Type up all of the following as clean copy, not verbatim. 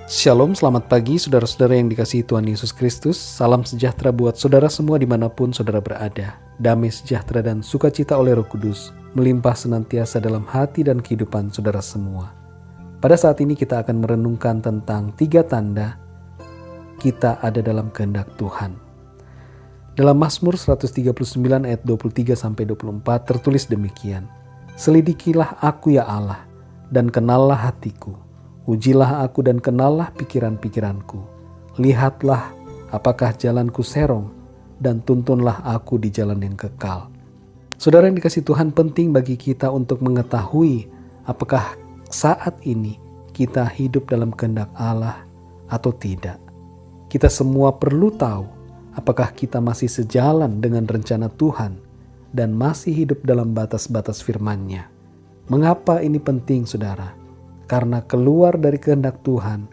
Shalom, selamat pagi saudara-saudara yang dikasihi Tuhan Yesus Kristus. Salam sejahtera buat saudara semua dimanapun saudara berada. Damai sejahtera dan sukacita oleh Roh Kudus melimpah senantiasa dalam hati dan kehidupan saudara semua. Pada saat ini kita akan merenungkan tentang 3 tanda kita ada dalam kehendak Tuhan. Dalam Mazmur 139 ayat 23-24 tertulis demikian. Selidikilah aku ya Allah, dan kenallah hatiku. Ujilah aku dan kenallah pikiran-pikiranku. Lihatlah apakah jalanku serong, dan tuntunlah aku di jalan yang kekal. Saudara yang dikasihi Tuhan, penting bagi kita untuk mengetahui apakah saat ini kita hidup dalam kehendak Allah atau tidak. Kita semua perlu tahu apakah kita masih sejalan dengan rencana Tuhan dan masih hidup dalam batas-batas firman-Nya. Mengapa ini penting, saudara? Karena keluar dari kehendak Tuhan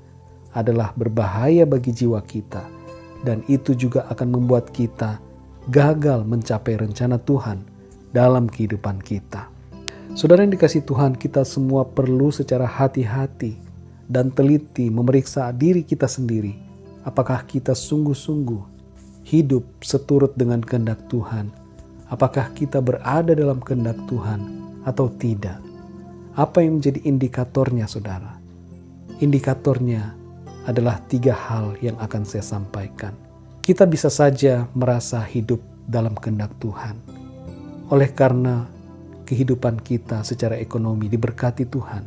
adalah berbahaya bagi jiwa kita, dan itu juga akan membuat kita gagal mencapai rencana Tuhan dalam kehidupan kita. Saudara yang dikasihi Tuhan, kita semua perlu secara hati-hati dan teliti memeriksa diri kita sendiri. Apakah kita sungguh-sungguh hidup seturut dengan kehendak Tuhan? Apakah kita berada dalam kehendak Tuhan atau tidak? Apa yang menjadi indikatornya, saudara? Indikatornya adalah 3 hal yang akan saya sampaikan. Kita bisa saja merasa hidup dalam kehendak Tuhan oleh karena kehidupan kita secara ekonomi diberkati Tuhan.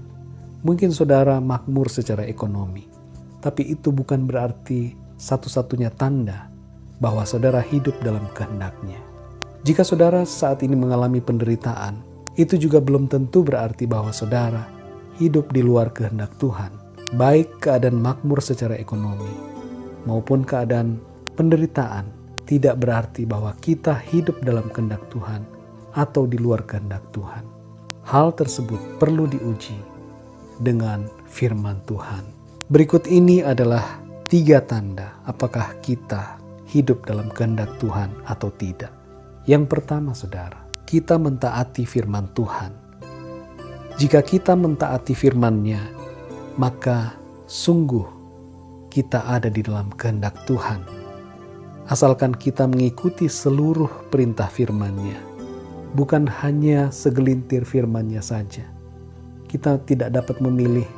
Mungkin saudara makmur secara ekonomi, tapi itu bukan berarti satu-satunya tanda bahwa saudara hidup dalam kehendak-Nya. Jika saudara saat ini mengalami penderitaan, itu juga belum tentu berarti bahwa saudara hidup di luar kehendak Tuhan. Baik keadaan makmur secara ekonomi maupun keadaan penderitaan tidak berarti bahwa kita hidup dalam kehendak Tuhan atau di luar kehendak Tuhan. Hal tersebut perlu diuji dengan firman Tuhan. Berikut ini adalah 3 tanda apakah kita hidup dalam kehendak Tuhan atau tidak. Yang pertama, saudara, kita mentaati firman Tuhan. Jika kita mentaati firman-Nya, maka sungguh kita ada di dalam kehendak Tuhan. Asalkan kita mengikuti seluruh perintah firman-Nya, bukan hanya segelintir firman-Nya saja. Kita tidak dapat memilih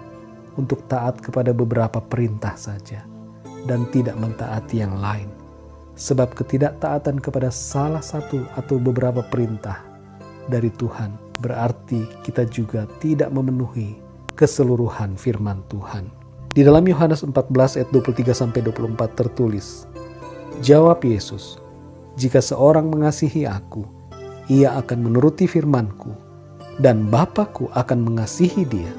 untuk taat kepada beberapa perintah saja dan tidak mentaati yang lain. Sebab ketidaktaatan kepada salah satu atau beberapa perintah dari Tuhan berarti kita juga tidak memenuhi keseluruhan firman Tuhan. Di dalam Yohanes 14 ayat 23-24 tertulis, jawab Yesus, jika seorang mengasihi aku, ia akan menuruti firman-Ku, dan Bapa-Ku akan mengasihi dia,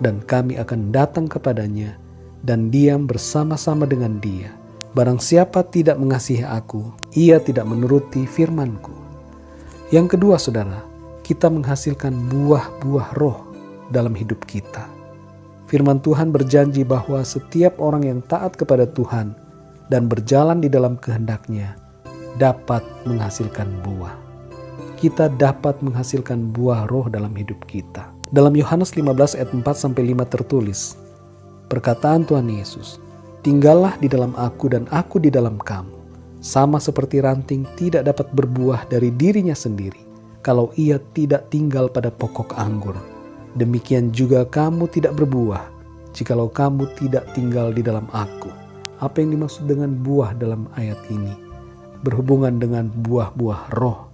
dan kami akan datang kepadanya dan diam bersama-sama dengan dia. Barang siapa tidak mengasihi aku, ia tidak menuruti firman-Ku. Yang kedua, saudara, kita menghasilkan buah-buah roh dalam hidup kita. Firman Tuhan berjanji bahwa setiap orang yang taat kepada Tuhan dan berjalan di dalam kehendak-Nya dapat menghasilkan buah. Kita dapat menghasilkan buah roh dalam hidup kita. Dalam Yohanes 15 ayat 4-5 tertulis, perkataan Tuhan Yesus, tinggallah di dalam aku dan aku di dalam kamu. Sama seperti ranting tidak dapat berbuah dari dirinya sendiri kalau ia tidak tinggal pada pokok anggur. Demikian juga kamu tidak berbuah jikalau kamu tidak tinggal di dalam aku. Apa yang dimaksud dengan buah dalam ayat ini? Berhubungan dengan buah-buah roh.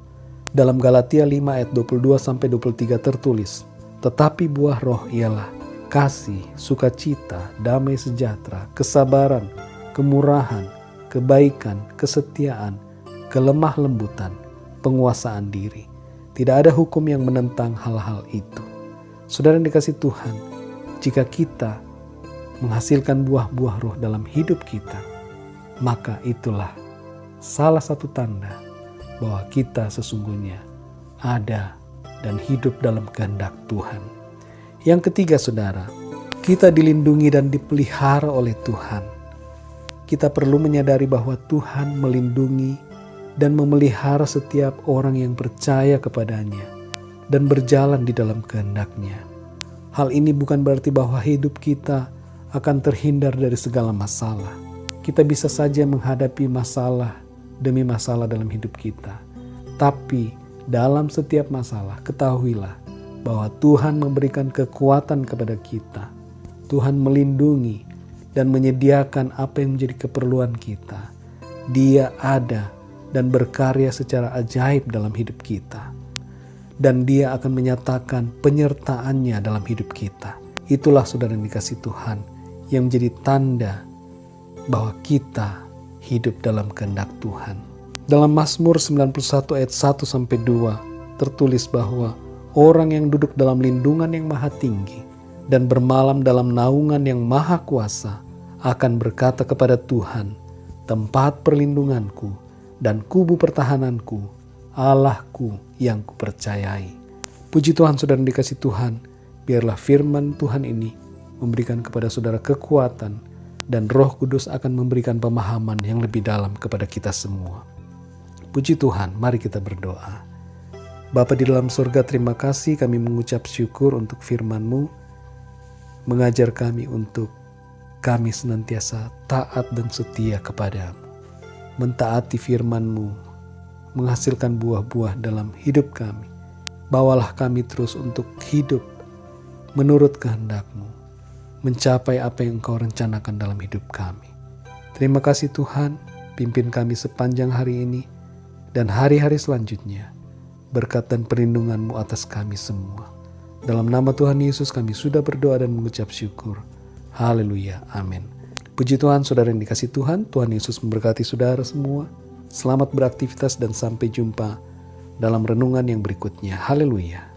Dalam Galatia 5 ayat 22-23 tertulis, tetapi buah roh ialah kasih, sukacita, damai sejahtera, kesabaran, kemurahan, kebaikan, kesetiaan, kelemah lembutan, penguasaan diri. Tidak ada hukum yang menentang hal-hal itu. Saudara yang dikasihi Tuhan, jika kita menghasilkan buah-buah roh dalam hidup kita, maka itulah salah satu tanda bahwa kita sesungguhnya ada dan hidup dalam kehendak Tuhan. Yang ketiga, saudara, kita dilindungi dan dipelihara oleh Tuhan. Kita perlu menyadari bahwa Tuhan melindungi dan memelihara setiap orang yang percaya kepadanya dan berjalan di dalam kehendak-Nya. Hal ini bukan berarti bahwa hidup kita akan terhindar dari segala masalah. Kita bisa saja menghadapi masalah demi masalah dalam hidup kita. Tapi dalam setiap masalah, ketahuilah bahwa Tuhan memberikan kekuatan kepada kita. Tuhan melindungi dan menyediakan apa yang menjadi keperluan kita. Dia ada dan berkarya secara ajaib dalam hidup kita. Dan Dia akan menyatakan penyertaannya dalam hidup kita. Itulah saudara yang dikasihi Tuhan, yang menjadi tanda bahwa kita hidup dalam kehendak Tuhan. Dalam Mazmur 91 ayat 1-2 tertulis bahwa orang yang duduk dalam lindungan yang maha tinggi dan bermalam dalam naungan yang maha kuasa akan berkata kepada Tuhan, tempat perlindunganku dan kubu pertahananku, Allahku yang kupercayai. Puji Tuhan saudara yang dikasihi Tuhan, biarlah firman Tuhan ini memberikan kepada saudara kekuatan dan Roh Kudus akan memberikan pemahaman yang lebih dalam kepada kita semua. Puji Tuhan, mari kita berdoa. Bapa di dalam surga, terima kasih, kami mengucap syukur untuk firman-Mu, mengajar kami untuk kami senantiasa taat dan setia kepadamu. Mentaati firman-Mu, menghasilkan buah-buah dalam hidup kami. Bawalah kami terus untuk hidup menurut kehendak-Mu, mencapai apa yang Engkau rencanakan dalam hidup kami. Terima kasih Tuhan, pimpin kami sepanjang hari ini dan hari-hari selanjutnya. Berkat dan perlindungan-Mu atas kami semua. Dalam nama Tuhan Yesus kami sudah berdoa dan mengucap syukur. Haleluya, amin. Puji Tuhan, saudara yang dikasihi Tuhan, Tuhan Yesus memberkati saudara semua. Selamat beraktivitas dan sampai jumpa dalam renungan yang berikutnya. Haleluya.